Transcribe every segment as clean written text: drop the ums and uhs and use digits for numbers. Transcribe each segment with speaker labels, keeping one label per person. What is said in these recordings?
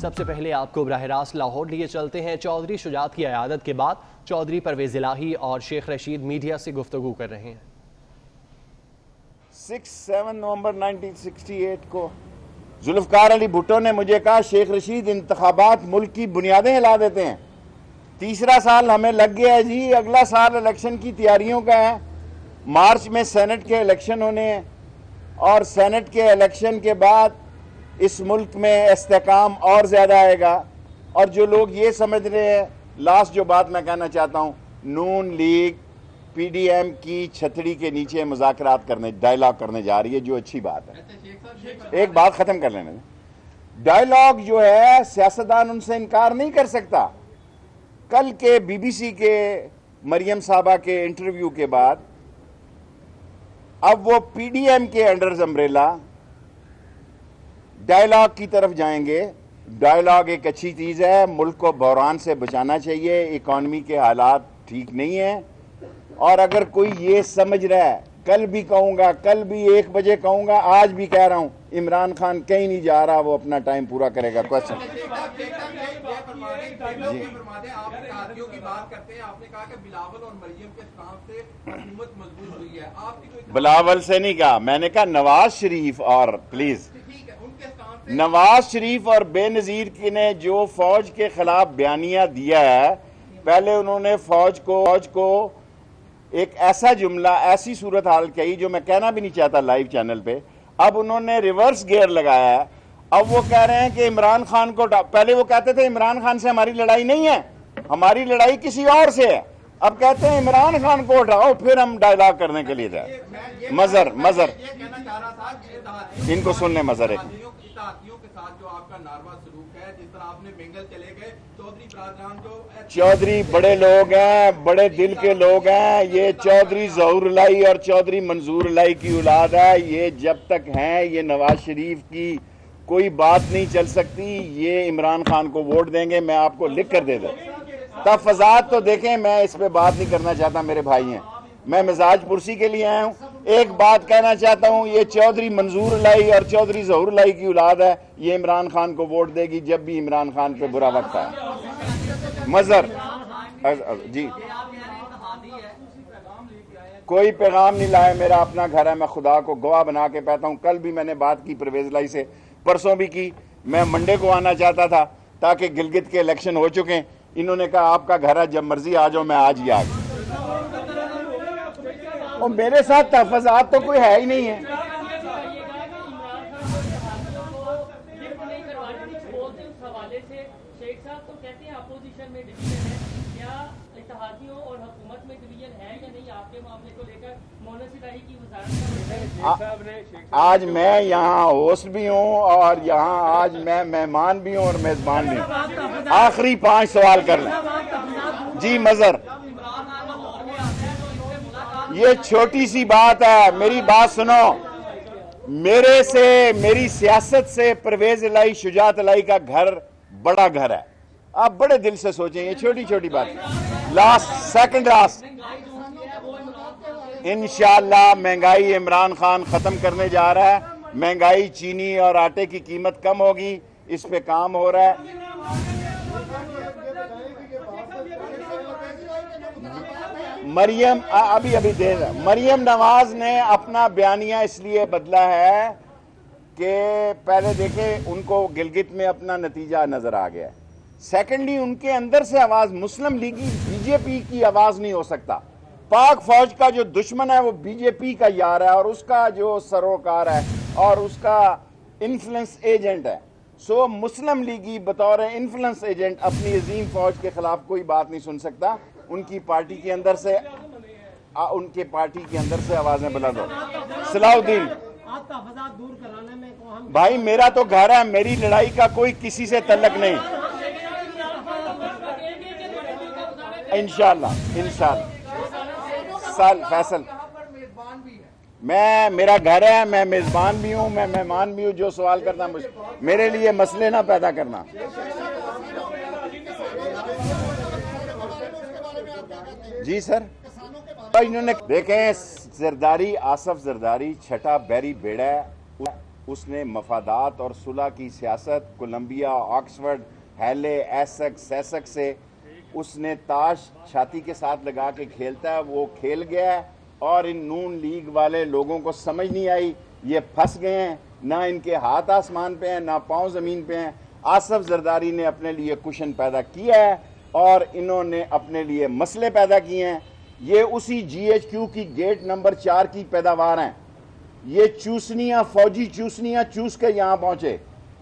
Speaker 1: سب سے پہلے آپ کو براہ راست لاہور لیے چلتے ہیں۔ چودھری شجاعت کی عیادت کے بعد چودھری پرویز الہی اور شیخ رشید میڈیا سے گفتگو کر رہے ہیں۔
Speaker 2: 6-7 نومبر 1968 کو ذوالفقار علی بھٹو نے مجھے کہا شیخ رشید انتخابات ملک کی بنیادیں ہلا دیتے ہیں۔ تیسرا سال ہمیں لگ گیا ہے جی، اگلا سال الیکشن کی تیاریوں کا ہے۔ مارچ میں سینٹ کے الیکشن ہونے ہیں اور سینٹ کے الیکشن کے بعد اس ملک میں استحکام اور زیادہ آئے گا۔ اور جو لوگ یہ سمجھ رہے ہیں، لاسٹ جو بات میں کہنا چاہتا ہوں، نون لیگ پی ڈی ایم کی چھتری کے نیچے مذاکرات کرنے، ڈائیلاگ کرنے جا رہی ہے، جو اچھی بات ہے۔ ایک بات ختم کر لینے دیں۔ ڈائیلاگ جو ہے سیاستدان ان سے انکار نہیں کر سکتا۔ کل کے بی بی سی کے مریم صاحبہ کے انٹرویو کے بعد اب وہ پی ڈی ایم کے انڈر امبریلا ڈائیلاگ کی طرف جائیں گے۔ ڈائیلاگ ایک اچھی چیز ہے، ملک کو بحران سے بچانا چاہیے، اکانومی کے حالات ٹھیک نہیں ہیں۔ اور اگر کوئی یہ سمجھ رہا ہے، کل بھی کہوں گا، کل بھی 1 بجے کہوں گا، آج بھی کہہ رہا ہوں، عمران خان کہیں نہیں جا رہا، وہ اپنا ٹائم پورا کرے گا۔ کوشچن بلاول سے نہیں کہا، میں نے کہا نواز شریف اور پلیز نواز شریف اور بے نظیر کی نے جو فوج کے خلاف بیانیہ دیا ہے، پہلے انہوں نے فوج کو ایک ایسا جملہ، ایسی صورتحال کہی جو میں کہنا بھی نہیں چاہتا لائیو چینل پہ۔ اب انہوں نے ریورس گیئر لگایا ہے۔ اب وہ کہہ رہے ہیں کہ عمران خان کو، پہلے وہ کہتے تھے عمران خان سے ہماری لڑائی نہیں ہے، ہماری لڑائی کسی اور سے ہے۔ اب کہتے ہیں عمران خان کو اٹھاؤ، پھر ہم ڈائیلاگ کرنے کے لیے جائیں۔ مظہر ان کو سننے مظہر ایک چودھری بڑے لوگ ہیں، بڑے دل کے لوگ ہیں۔ یہ چودھری ظہور الہی اور چودھری منظور الہی کی اولاد ہے۔ یہ جب تک ہیں، یہ نواز شریف کی کوئی بات نہیں چل سکتی۔ یہ عمران خان کو ووٹ دیں گے، میں آپ کو لکھ کر دے دوں۔ تحفظات تو دیکھیں، میں اس پہ بات نہیں کرنا چاہتا، میرے بھائی ہیں، میں مزاج پرسی کے لیے آیا ہوں۔ ایک بات کہنا چاہتا ہوں، یہ چودھری منظور الہی اور چودھری ظہور الہی کی اولاد ہے۔ یہ عمران خان کو ووٹ دے گی جب بھی عمران خان پہ برا وقت آئے۔ مظہر جی، کوئی پیغام نہیں لائے، میرا اپنا گھر ہے، میں خدا کو گواہ بنا کے کہتا ہوں۔ کل بھی میں نے بات کی پرویز الہی سے، پرسوں بھی کی۔ میں منڈے کو آنا چاہتا تھا تاکہ گلگت کے الیکشن ہو چکے۔ انہوں نے کہا آپ کا گھر ہے، جب مرضی آ جاؤ، میں آج ہی آ گیا۔ اور میرے ساتھ تحفظات تو کوئی ہے ہی نہیں ہے۔ آج میں یہاں ہوسٹ بھی ہوں اور یہاں آج میں مہمان بھی ہوں اور میزبان بھی ہوں۔ آخری 5 سوال کر لیں جی۔ مظہر، یہ چھوٹی سی بات ہے، میری بات سنو۔ میری سیاست سے پرویز الہی، شجاعت الہی کا گھر بڑا گھر ہے۔ آپ بڑے دل سے سوچیں، یہ چھوٹی چھوٹی بات۔ سیکنڈ لاسٹ، انشاءاللہ مہنگائی عمران خان ختم کرنے جا رہا ہے۔ مہنگائی، چینی اور آٹے کی قیمت کم ہوگی، اس پہ کام ہو رہا ہے۔ مریم مریم نواز نے اپنا بیانیہ اس لیے بدلا ہے کہ پہلے دیکھیں ان کو گلگت میں اپنا نتیجہ نظر آ گیا ہے۔ سیکنڈلی ان کے اندر سے آواز، مسلم لیگی بی جے پی کی آواز نہیں ہو سکتا۔ پاک فوج کا جو دشمن ہے وہ بی جے پی کا یار ہے اور اس کا جو سروکار ہے اور اس کا انفلوئنس ایجنٹ ہے۔ سو مسلم لیگی بطور انفلوئنس ایجنٹ اپنی عظیم فوج کے خلاف کوئی بات نہیں سن سکتا۔ ان کی پارٹی کے اندر سے آوازیں بلند ہو۔ صلاح الدین بھائی، میرا تو گھر ہے، میری لڑائی کا کوئی کسی سے تعلق نہیں۔ انشاءاللہ فیصل، میرا گھر ہے، میں میزبان بھی ہوں، میں مہمان بھی ہوں۔ جو سوال کرنا میرے لیے مسئلے نہ پیدا کرنا۔ جی سر، انہوں نے دیکھیں، زرداری، آصف زرداری چھٹا بیری بیڑا ہے، اس نے مفادات اور صلح کی سیاست کولمبیا، آکسفورڈ، ہیلے، سیسک سے اس نے تاش چھاتی کے ساتھ لگا کے کھیلتا ہے، وہ کھیل گیا ہے اور ان نون لیگ والے لوگوں کو سمجھ نہیں آئی، یہ پھنس گئے ہیں، نہ ان کے ہاتھ آسمان پہ ہیں نہ پاؤں زمین پہ ہیں۔ آصف زرداری نے اپنے لیے کشن پیدا کیا ہے اور انہوں نے اپنے لیے مسئلے پیدا کیے ہیں۔ یہ اسی جی ایچ کیو کی گیٹ نمبر 4 کی پیداوار ہیں۔ یہ چوسنیاں، فوجی چوسنیاں چوس کے یہاں پہنچے،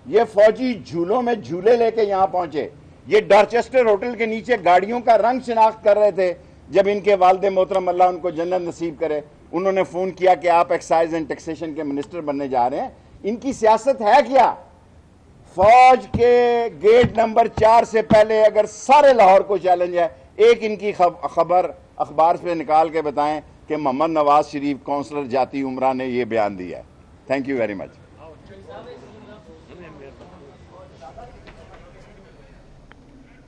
Speaker 2: یہ فوجی جھولوں میں جھولے لے کے یہاں پہنچے، یہ ڈارچسٹر ہوٹل کے نیچے گاڑیوں کا رنگ شناخت کر رہے تھے۔ جب ان کے والد محترم اللہ ان کو جنت نصیب کرے انہوں نے فون کیا کہ آپ ایکسائز اینڈ ٹیکسیشن کے منسٹر بننے جا رہے ہیں، ان کی سیاست ہے کیا؟ فوج کے گیٹ نمبر 4 سے پہلے اگر سارے لاہور کو چیلنج ہے، ایک ان کی خبر اخبار پہ نکال کے بتائیں کہ محمد نواز شریف کونسلر جاتی عمرہ نے یہ بیان دیا ہے۔ Thank you very much.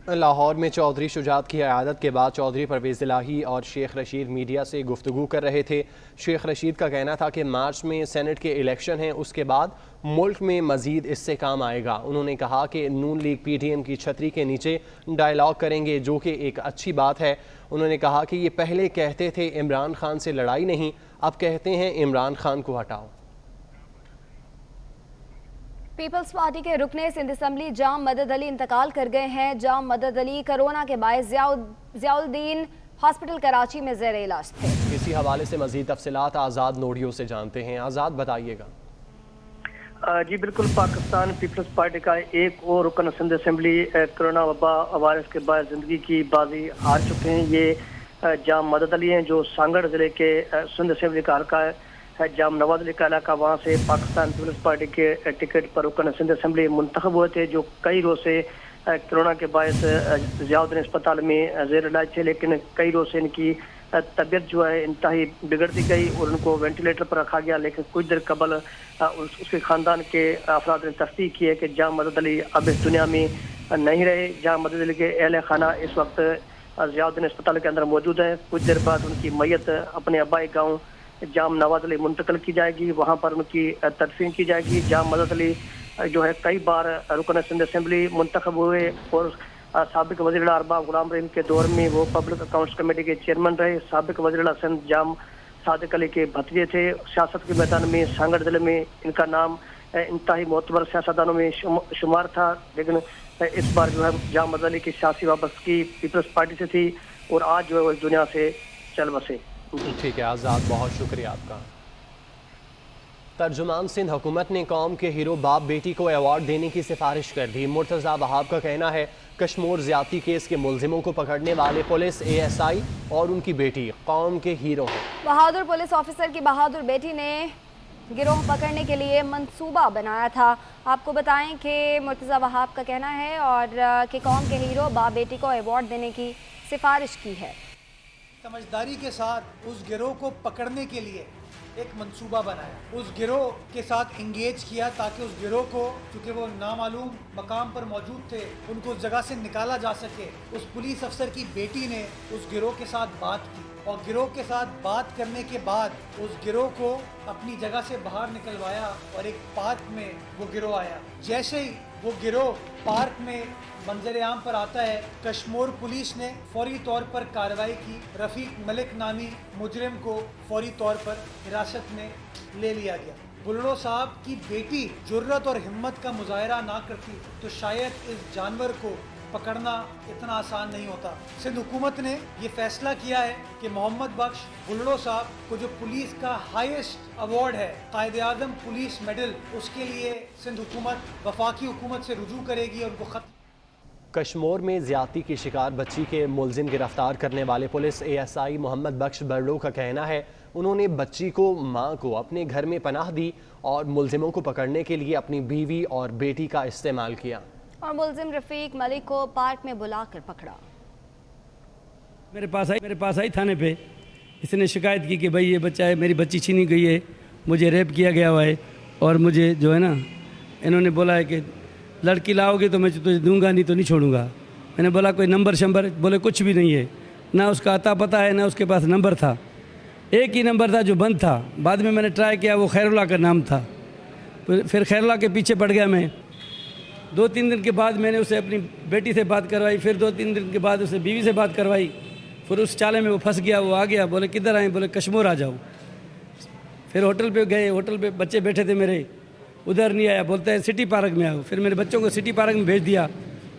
Speaker 1: Lahore میں چودھری شجاعت کی عیادت کے بعد چودھری پرویز الہی اور شیخ رشید میڈیا سے گفتگو کر رہے تھے۔ شیخ رشید کا کہنا تھا کہ مارچ میں سینٹ کے الیکشن ہیں، اس کے بعد ملک میں مزید اس سے کام آئے گا۔ انہوں نے کہا کہ نون لیگ پی ٹی ایم کی چھتری کے نیچے ڈائیلاگ کریں گے، جو کہ ایک اچھی بات ہے۔ انہوں نے کہا کہ یہ پہلے کہتے تھے عمران خان سے لڑائی نہیں، اب کہتے ہیں عمران خان کو ہٹاؤ۔
Speaker 3: پیپلز پارٹی کے رکن سندھ اسمبلی جام مدد علی انتقال کر گئے ہیں۔ جام مدد علی کرونا کے باعث ضیاء الدین ہاسپٹل کراچی میں زیر علاج تھے۔
Speaker 1: اسی حوالے سے مزید تفصیلات آزاد نوڈیو سے جانتے ہیں۔ آزاد بتائیے گا۔
Speaker 4: جی بالکل، پاکستان پیپلز پارٹی کا ایک اور رکن سندھ اسمبلی کرونا وبا وائرس کے باعث زندگی کی بازی ہار چکے ہیں۔ یہ جام مدد علی ہیں جو سانگڑ ضلع کے سندھ اسمبلی کا حلقہ ہے جام نواز علی کا علاقہ، وہاں سے پاکستان پیپلز پارٹی کے ٹکٹ پر رکن سندھ اسمبلی منتخب ہوئے تھے، جو کئی روز سے کرونا کے باعث ضیاء الدین اسپتال میں زیر علاج تھے، لیکن کئی روز سے ان کی طبیعت جو ہے انتہائی بگڑتی گئی اور ان کو وینٹیلیٹر پر رکھا گیا، لیکن کچھ دیر قبل اس کے خاندان کے افراد نے تصدیق کی ہے کہ جام مدد علی اب اس دنیا میں نہیں رہے۔ جام مدد علی کے اہل خانہ اس وقت ضیاء الدین اسپتال کے اندر موجود ہے۔ کچھ دیر بعد ان کی میت اپنے آبائی گاؤں جام نواز علی منتقل کی جائے گی، وہاں پر ان کی تدفین کی جائے گی۔ جام مدد علی جو ہے کئی بار رکن سندھ اسمبلی منتخب ہوئے اور سابق وزیر اعلیٰ ارباب غلام رحیم کے دور میں وہ پبلک اکاؤنٹس کمیٹی کے چیئرمین رہے۔ سابق وزیر اعلیٰ سندھ جام صادق علی کے بھتیجے تھے۔ سیاست کے میدان میں سانگڑ ضلع میں ان کا نام انتہائی معتبر سیاستدانوں میں شمار تھا، لیکن اس بار جو ہے جام مدد علی کی سیاسی وابستگی پیپلز پارٹی سے تھی اور آج جو ہے وہ اس دنیا سے چل بسے۔
Speaker 1: ٹھیک ہے آزاد، بہت شکریہ آپ کا۔ ترجمان سندھ حکومت نے قوم کے ہیرو باپ بیٹی کو ایوارڈ دینے کی سفارش کر دی۔ مرتضیٰ وہاب کا کہنا ہے کشمور زیادتی کیس کے ملزموں کو پکڑنے والے پولیس اے ایس آئی اور ان کی بیٹی قوم کے ہیرو ہیں۔
Speaker 3: بہادر پولیس آفیسر کی بہادر بیٹی نے گروہ پکڑنے کے لیے منصوبہ بنایا تھا۔ آپ کو بتائیں کہ مرتضیٰ وہاب کا کہنا ہے اور کہ قوم کے ہیرو باپ بیٹی کو ایوارڈ دینے کی سفارش کی ہے۔
Speaker 5: سمجھداری کے ساتھ اس گروہ کو پکڑنے کے لیے ایک منصوبہ بنایا، اس گروہ کے ساتھ انگیج کیا تاکہ اس گروہ کو، چونکہ وہ نامعلوم مقام پر موجود تھے، ان کو اس جگہ سے نکالا جا سکے۔ اس پولیس افسر کی بیٹی نے اس گروہ کے ساتھ بات کی اور گروہ کے ساتھ بات کرنے کے بعد اس گروہ کو اپنی جگہ سے باہر نکلوایا اور ایک پارک میں وہ گروہ آیا۔ جیسے ہی وہ گروہ پارک میں منظر عام پر آتا ہے، کشمور پولیس نے فوری طور پر کارروائی کی۔ رفیق ملک نامی مجرم کو فوری طور پر حراست میں لے لیا گیا۔ بلڑو صاحب کی بیٹی جرت اور ہمت کا مظاہرہ نہ کرتی تو شاید اس جانور کو پکڑنا اتنا آسان نہیں ہوتا۔ سندھ حکومت نے یہ فیصلہ کیا ہے کہ محمد بخش بلڑو صاحب کو جو پولیس کا ہائیسٹ ایوارڈ ہے قائد اعظم پولیس میڈل، اس کے لیے سندھ حکومت وفاقی حکومت سے رجوع کرے گی اور ان کو خط۔
Speaker 1: کشمور میں زیادتی کی شکار بچی کے ملزم گرفتار کرنے والے police A S I Muhammad Bakhsh Bolero کا کہنا ہے انہوں نے بچی کو ماں کو اپنے گھر میں پناہ دی اور ملزموں کو پکڑنے کے لیے اپنی بیوی اور بیٹی کا استعمال کیا،
Speaker 3: اور ملزم رفیق ملک کو پارک میں بلا کر پکڑا۔
Speaker 6: میرے پاس آئی تھانے پہ، اس نے شکایت کی کہ بھائی یہ بچہ ہے، میری بچی چھینی گئی ہے، مجھے ریپ کیا گیا ہوا ہے اور مجھے جو ہے نا انہوں نے بولا ہے کہ لڑکی لاؤ گے تو میں تجھے دوں گا، نہیں تو نہیں چھوڑوں گا۔ میں نے بولا کوئی نمبر شمبر، بولے کچھ بھی نہیں ہے، نہ اس کا عطا پتہ ہے نہ اس کے پاس نمبر تھا، ایک ہی نمبر تھا جو بند تھا۔ بعد میں نے ٹرائی کیا، وہ خیر اللہ کا نام تھا۔ پھر خیراللہ کے پیچھے پڑ گیا میں. 2-3 دن کے بعد میں نے اسے اپنی بیٹی سے بات کروائی, پھر 2-3 دن کے بعد اسے بیوی سے بات کروائی. پھر اس چالے میں وہ پھنس گیا, وہ آ گیا, بولے کدھر آئیں, بولے کشمور آ جاؤ. پھر ہوٹل پہ گئے, ہوٹل پہ بچے بیٹھے تھے میرے, ادھر نہیں آیا, بولتا ہے سٹی پارک میں آؤ. پھر میرے بچوں کو سٹی پارک میں بھیج دیا,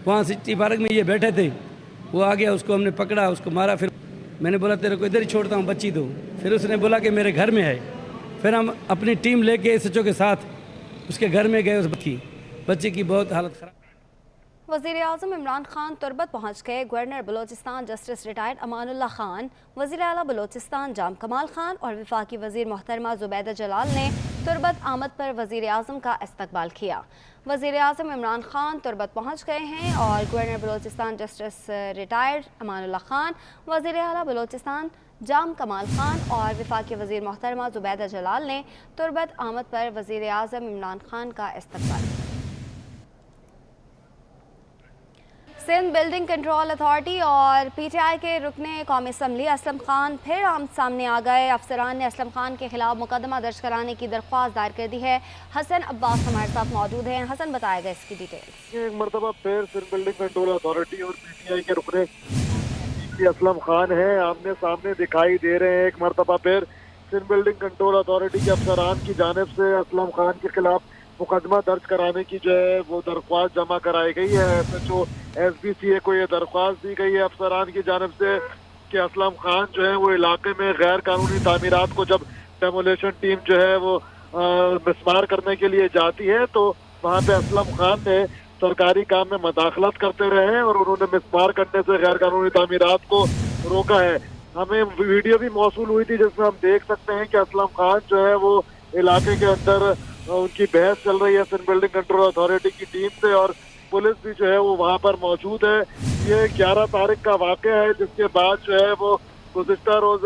Speaker 6: وہاں سٹی پارک میں یہ بیٹھے تھے, وہ آ گیا, اس کو ہم نے پکڑا, اس کو مارا. پھر میں نے بولا تیرے کو ادھر ہی چھوڑتا ہوں, بچی دو. پھر اس نے بولا کہ میرے گھر میں ہے. پھر ہم اپنی ٹیم لے کے SHO کے ساتھ اس کے گھر میں گئے. اس بچی کی بہت حالت خراب.
Speaker 3: وزیر اعظم عمران خان تربت پہنچ گئے. Governor Balochistan justice retired Aman Ullah Khan, وزیر اعلیٰ بلوچستان جام کمال خان اور وفاقی وزیر محترمہ زبیدہ جلال نے تربت آمد پر وزیر اعظم کا استقبال کیا. وزیر اعظم عمران خان تربت پہنچ گئے ہیں اور governor Balochistan justice retired Aman Ullah Khan, وزیر اعلیٰ بلوچستان جام کمال خان اور وفاقی وزیر محترمہ زبیدہ جلال نے تربت آمد پر وزیر اعظم عمران خان کا استقبال کیا. سندھ بلڈنگ کنٹرول اتھارٹی اور PTI کے رکن قومی اسمبلی اسلم خان پھر سامنے آ گئے. افسران نے اسلم خان کے خلاف مقدمہ درج کرانے کی درخواست دائر کر دی ہے. حسن عباس ہمارے ساتھ موجود ہیں. حسن, بتائے گا اس کی ڈیٹیلز.
Speaker 7: ایک مرتبہ پھر سندھ بلڈنگ کنٹرول اتھارٹی اور PTI کے رکن اسلم خان ہیں, آمنے سامنے دکھائی دے رہے ہیں. ایک مرتبہ پھر سندھ بلڈنگ کنٹرول اتھارٹی کے افسران کی جانب سے اسلم خان کے خلاف مقدمہ درج کرانے کی جو ہے وہ درخواست جمع کرائی گئی ہے. SHO SBCA کو یہ درخواست دی گئی ہے افسران کی جانب سے کہ اسلم خان جو ہے وہ علاقے میں غیر قانونی تعمیرات کو جب ڈیمولیشن ٹیم جو ہے وہ مسمار کرنے کے لیے جاتی ہے تو وہاں پہ اسلم خان نے سرکاری کام میں مداخلت کرتے رہے ہیں اور انہوں نے مسمار کرنے سے غیر قانونی تعمیرات کو روکا ہے. ہمیں ویڈیو بھی موصول ہوئی تھی جس میں ہم دیکھ سکتے ہیں کہ اسلم خان جو ہے وہ علاقے کے اندر ان کی بحث چل رہی ہے سندھ بلڈنگ کنٹرول اتھارٹی کی ٹیم سے, اور پولیس بھی جو ہے وہ وہاں پر موجود ہے. یہ 11 تاریخ کا واقعہ ہے جس کے بعد جو ہے وہ گزشتہ روز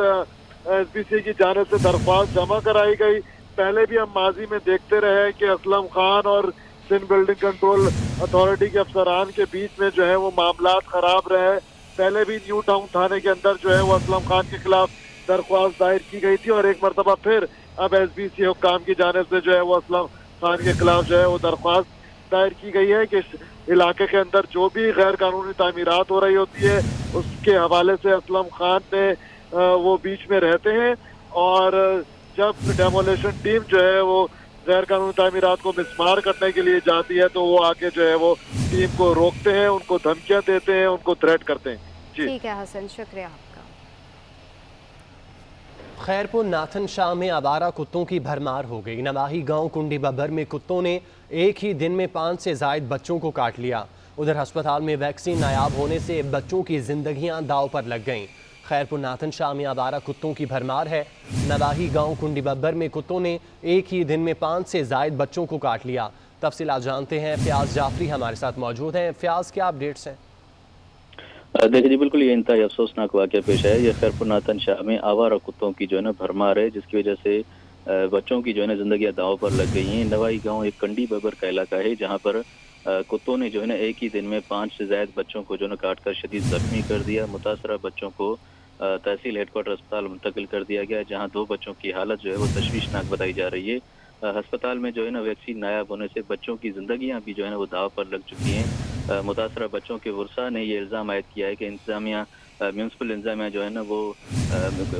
Speaker 7: SBCA کی جانب سے درخواست جمع کرائی گئی. پہلے بھی ہم ماضی میں دیکھتے رہے کہ اسلم خان اور سندھ بلڈنگ کنٹرول اتھارٹی کے افسران کے بیچ میں جو ہے وہ معاملات خراب رہے. پہلے بھی نیو ٹاؤن تھانے کے اندر جو ہے وہ اسلم خان کے خلاف درخواست دائر کی گئی تھی اور ایک مرتبہ پھر اب SBCA حکام کی جانب سے جو ہے وہ اسلم خان کے خلاف جو ہے وہ درخواست دائر کی گئی ہے کہ علاقے کے اندر جو بھی غیر قانونی تعمیرات ہو رہی ہوتی ہے اس کے حوالے سے اسلم خان نے وہ بیچ میں رہتے ہیں, اور جب ڈیمولیشن ٹیم جو ہے وہ غیر قانونی تعمیرات کو مسمار کرنے کے لیے جاتی ہے تو وہ آگے جو ہے وہ ٹیم کو روکتے ہیں, ان کو دھمکیاں دیتے ہیں, ان کو تھریٹ کرتے ہیں. جی
Speaker 3: ٹھیک ہے حسن, شکریہ آپ کا.
Speaker 1: خیرپور ناتھن شاہ میں آوارہ کتوں کی بھرمار ہو گئی. نواحی گاؤں کنڈی ببر میں کتوں نے ایک ہی دن میں 5 سے زائد بچوں کو کاٹ لیا. ادھر ہسپتال میں ویکسین نایاب ہونے سے بچوں کی زندگیاں داؤ پر لگ گئیں. خیرپور ناتھن شاہ میں آوارہ کتوں کی بھرمار ہے. نواحی گاؤں کنڈی ببر میں کتوں نے ایک ہی دن میں 5 سے زائد بچوں کو کاٹ لیا. تفصیلات جانتے ہیں, فیاض جعفری ہمارے ساتھ موجود ہیں. فیاض, کیا اپڈیٹس ہیں؟
Speaker 8: دیکھیں جی, بالکل یہ انتہائی افسوسناک واقعہ پیش ہے. یہ خیرپور ناتھن شاہ میں آوارہ کتوں کی جو ہے نا بھرمار ہے, جس کی وجہ سے بچوں کی جو ہے نا زندگیاں داؤ پر لگ گئی ہیں. نوائی گاؤں ایک کنڈی ببر کا علاقہ ہے جہاں پر کتوں نے جو ہے نا ایک ہی دن میں 5 سے زائد بچوں کو جو ہے نا کاٹ کر شدید زخمی کر دیا. متاثرہ بچوں کو تحصیل ہیڈ کوارٹر اسپتال منتقل کر دیا گیا, جہاں 2 بچوں کی حالت جو ہے وہ تشویشناک بتائی جا رہی ہے. ہسپتال میں جو ہے نا ویکسین نایاب ہونے سے بچوں کی زندگیاں بھی جو ہے نا وہ داؤ پر لگ چکی ہیں. متاثرہ بچوں کے ورثاء نے یہ الزام عائد کیا ہے کہ انتظامیہ میونسپل انتظامیہ جو ہے نا وہ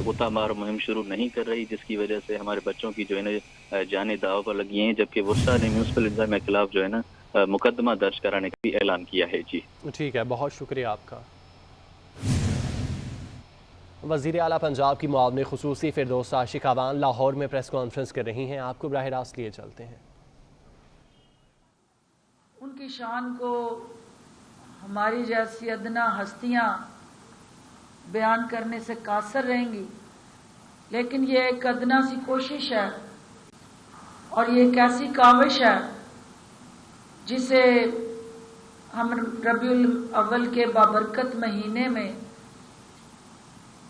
Speaker 8: غوطہ مار مہم شروع نہیں کر رہی, جس کی وجہ سے ہمارے بچوں کی جو ہے نا جانیں داؤ پر لگی ہیں, جبکہ ورثاء نے میونسپل انتظامیہ کے خلاف جو ہے نا مقدمہ درج کرانے کا بھی اعلان کیا ہے. جی
Speaker 1: ٹھیک ہے, بہت شکریہ آپ کا. وزیر اعلیٰ پنجاب کی معاون خصوصی فردوس عاشق اعوان لاہور میں پریس کانفرنس کر رہی ہیں. آپ کو براہ راست لیے چلتے ہیں.
Speaker 9: ان کی شان کو ہماری جیسی ادنا ہستیاں بیان کرنے سے قاصر رہیں گی, لیکن یہ ایک ادنا سی کوشش ہے اور یہ ایک ایسی کاوش ہے جسے ہم ربیع الاول کے بابرکت مہینے میں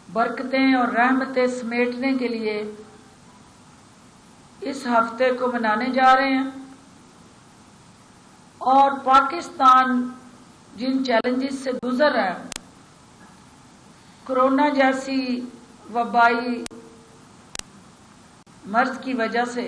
Speaker 9: برکتیں اور رحمتیں سمیٹنے کے لیے اس ہفتے کو منانے جا رہے ہیں. اور پاکستان جن چیلنجز سے گزر رہا ہے, کرونا جیسی وبائی مرض کی وجہ سے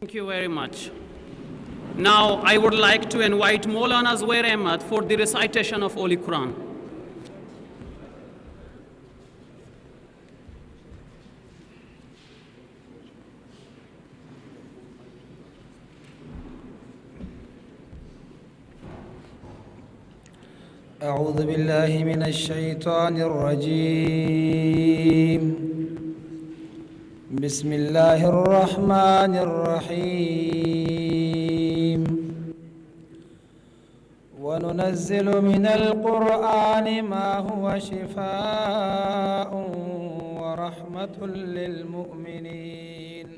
Speaker 10: Thank you very much. Now I would like to invite Maulana Zubair Ahmad for the recitation of Holy Quran.
Speaker 11: أعوذ بالله من الشيطان الرجيم. بسم الله الرحمن الرحيم. وننزل من القرآن ما هو شفاء ورحمة للمؤمنين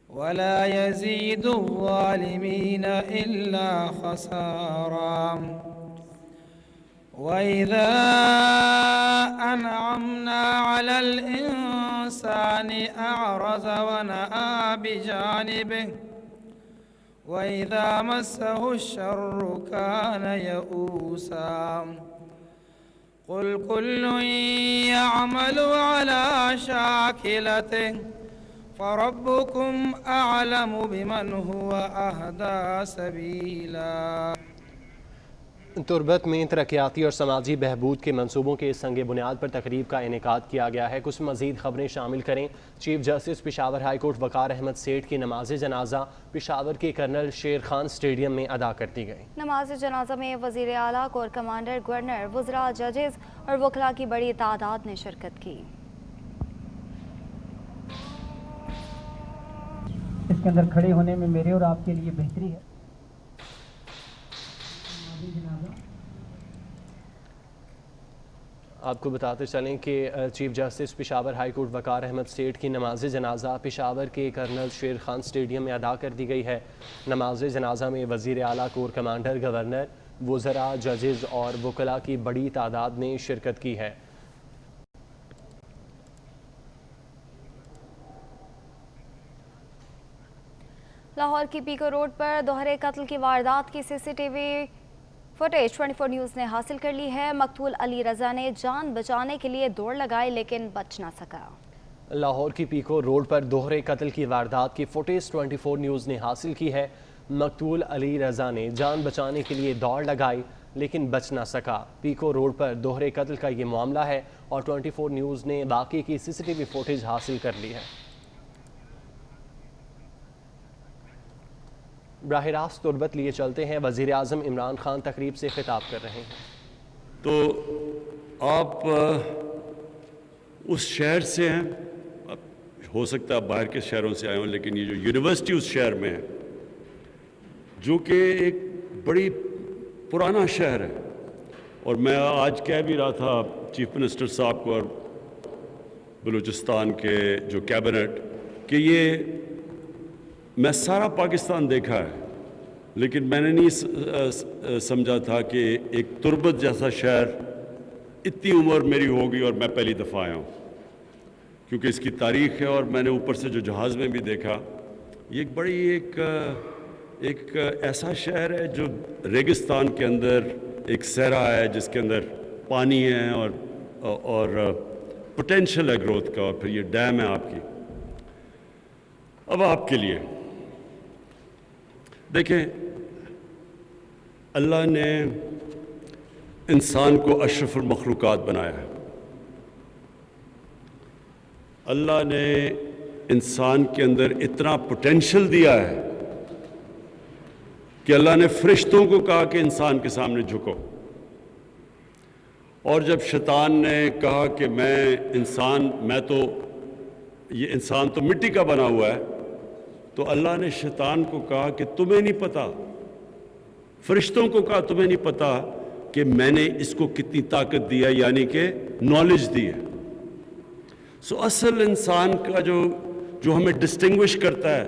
Speaker 11: ولا يزيد الظالمين إلا خسارا. وإذا أنعمنا على الإنسان أعرض ونأى بجانبه وإذا مسه الشر كان يئوسا. قل كل يعمل على شاكلته فربكم أعلم بمن هو أهدى سبيلا.
Speaker 1: تربت میں ترقیاتی اور سماجی بہبود کے منصوبوں کے سنگ بنیاد پر تقریب کا انعقاد کیا گیا ہے. کچھ مزید خبریں شامل کریں. Chief justice Peshawar high court Waqar Ahmad Seth کی نماز جنازہ پشاور کے کرنل شیر خان اسٹیڈیم میں ادا کر دی گئی.
Speaker 3: نماز جنازہ میں وزیر اعلیٰ، کور کمانڈر، گورنر، وزراء، ججز اور وکلاء کی بڑی تعداد نے شرکت کی.
Speaker 12: اس کے اندر کھڑے ہونے میں میرے اور آپ کے لیے بہتری ہے.
Speaker 1: آپ کو بتاتے چلیں کہ chief justice Peshawar high court Waqar Ahmad Seth کی نماز جنازہ پشاور کے کرنل شیر خان اسٹیڈیم میں ادا کر دی گئی ہے. نماز جنازہ میں وزیر اعلیٰ، کور کمانڈر، گورنر، وزراء، ججز اور وکلاء کی بڑی تعداد نے شرکت کی ہے.
Speaker 3: لاہور کی پیکو روڈ پر دوہرے قتل کی واردات کی C C T V footage 24 news نے حاصل کر لی ہے. مقتول علی رضا نے جان بچانے کے لیے دوڑ لگائی لیکن بچ نہ سکا.
Speaker 1: لاہور کی پیکو روڈ پر دوہرے قتل کی واردات کی فوٹیج 24 نیوز نے حاصل کی ہے. مقتول علی رضا نے جان بچانے کے لیے دوڑ لگائی لیکن بچ نہ سکا. پیکو روڈ پر دوہرے قتل کا یہ معاملہ ہے اور 24 نیوز نے باقی کی C C T V footage حاصل کر لی ہے. براہ راست تربت لیے چلتے ہیں. وزیر اعظم عمران خان تقریب سے خطاب کر رہے ہیں.
Speaker 13: تو آپ اس شہر سے ہیں، ہو سکتا ہے آپ باہر کے شہروں سے آئے ہوں، لیکن یہ جو یونیورسٹی اس شہر میں ہے جو کہ ایک بڑی پرانا شہر ہے، اور میں آج کہہ بھی رہا تھا چیف منسٹر صاحب کو اور بلوچستان کے جو کیبنٹ کہ یہ میں سارا پاکستان دیکھا ہے، لیکن میں نے نہیں سمجھا تھا کہ ایک تربت جیسا شہر اتنی عمر میری ہوگی اور میں پہلی دفعہ آیا ہوں، کیونکہ اس کی تاریخ ہے. اور میں نے اوپر سے جو جہاز میں بھی دیکھا، یہ ایک بڑی ایک ایسا شہر ہے جو ریگستان کے اندر ایک صحرا ہے جس کے اندر پانی ہے اور پوٹینشل ہے گروتھ کا، اور پھر یہ ڈیم ہے آپ کی. اب آپ کے لیے دیکھیں، اللہ نے انسان کو اشرف المخلوقات بنایا ہے. اللہ نے انسان کے اندر اتنا پوٹینشل دیا ہے کہ اللہ نے فرشتوں کو کہا کہ انسان کے سامنے جھکو، اور جب شیطان نے کہا کہ یہ انسان تو مٹی کا بنا ہوا ہے، تو اللہ نے شیطان کو کہا کہ تمہیں نہیں پتا، فرشتوں کو کہا تمہیں نہیں پتا کہ میں نے اس کو کتنی طاقت دی ہے، یعنی کہ نالج دی ہے. سو اصل انسان کا جو ہمیں ڈسٹنگوش کرتا ہے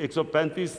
Speaker 13: 135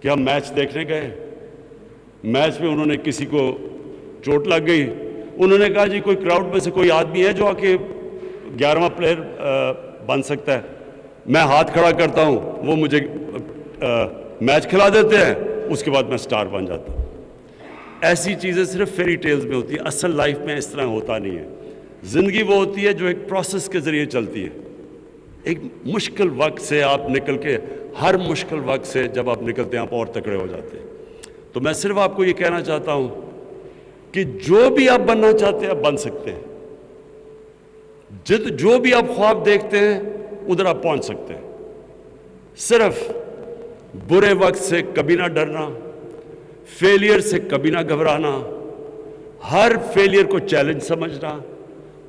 Speaker 13: کہ ہم میچ دیکھنے گئے, میچ میں انہوں نے کسی کو چوٹ لگ گئی, انہوں نے کہا جی کوئی کراؤڈ میں سے کوئی آدمی ہے جو آ کے 11واں پلیئر بن سکتا ہے, میں ہاتھ کھڑا کرتا ہوں, وہ مجھے میچ کھلا دیتے ہیں, اس کے بعد میں سٹار بن جاتا ہوں. ایسی چیزیں صرف فیری ٹیلز میں ہوتی ہیں, اصل لائف میں اس طرح ہوتا نہیں ہے. زندگی وہ ہوتی ہے جو ایک پروسیس کے ذریعے چلتی ہے. ایک مشکل وقت سے آپ نکل کے, ہر مشکل وقت سے جب آپ نکلتے ہیں آپ اور تکڑے ہو جاتے ہیں. تو میں صرف آپ کو یہ کہنا چاہتا ہوں کہ جو بھی آپ بننا چاہتے ہیں آپ بن سکتے ہیں. جو بھی آپ خواب دیکھتے ہیں ادھر آپ پہنچ سکتے ہیں. صرف برے وقت سے کبھی نہ ڈرنا, فیلئر سے کبھی نہ گھبرانا, ہر فیلئر کو چیلنج سمجھنا,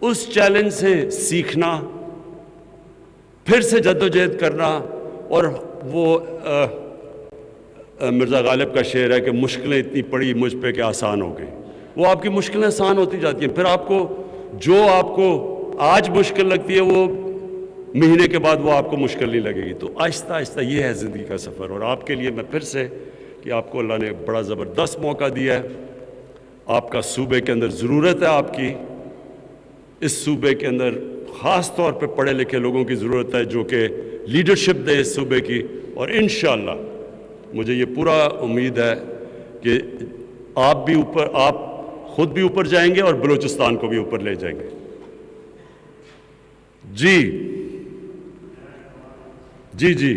Speaker 13: اس چیلنج سے سیکھنا, پھر سے جدوجہد کرنا. اور وہ مرزا غالب کا شعر ہے کہ مشکلیں اتنی پڑی مجھ پہ کہ آسان ہو گئی. وہ آپ کی مشکلیں آسان ہوتی جاتی ہیں, پھر آپ کو جو آپ کو آج مشکل لگتی ہے وہ مہینے کے بعد وہ آپ کو مشکل نہیں لگے گی. تو آہستہ آہستہ یہ ہے زندگی کا سفر. اور آپ کے لیے میں پھر سے کہ آپ کو اللہ نے بڑا زبردست موقع دیا ہے, آپ کا صوبے کے اندر ضرورت ہے, آپ کی اس صوبے کے اندر خاص طور پہ پڑھے لکھے لوگوں کی ضرورت ہے جو کہ لیڈرشپ دے اس صوبے کی. اور انشاءاللہ مجھے یہ پورا امید ہے کہ آپ بھی اوپر, آپ خود بھی اوپر جائیں گے اور بلوچستان کو بھی اوپر لے جائیں گے. جی جی جی